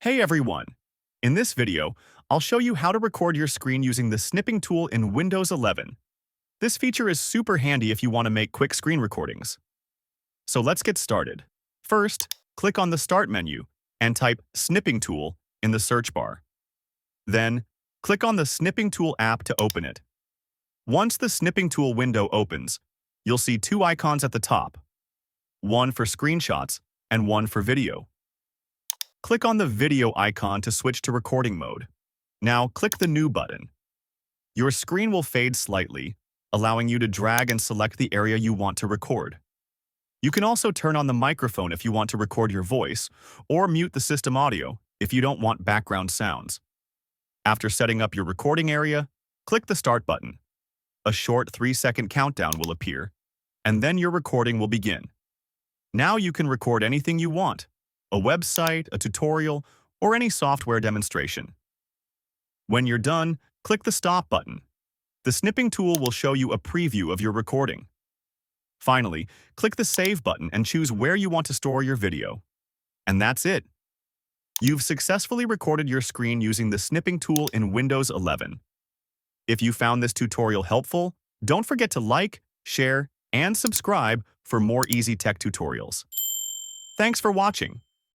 Hey everyone! In this video, I'll show you how to record your screen using the Snipping tool in Windows 11. This feature is super handy if you want to make quick screen recordings. So let's get started. First, click on the Start menu and type Snipping Tool in the search bar. Then, click on the Snipping Tool app to open it. Once the Snipping Tool window opens, you'll see two icons at the top, one for screenshots and one for video. Click on the video icon to switch to recording mode. Now click the New button. Your screen will fade slightly, allowing you to drag and select the area you want to record. You can also turn on the microphone if you want to record your voice, or mute the system audio if you don't want background sounds. After setting up your recording area, click the Start button. A short 3-second countdown will appear, and then your recording will begin. Now you can record anything you want: a website, a tutorial, or any software demonstration. When you're done, click the Stop button. The Snipping tool will show you a preview of your recording. Finally, click the Save button and choose where you want to store your video. And that's it. You've successfully recorded your screen using the Snipping tool in Windows 11. If you found this tutorial helpful, don't forget to like, share, and subscribe for more easy tech tutorials. Thanks for watching.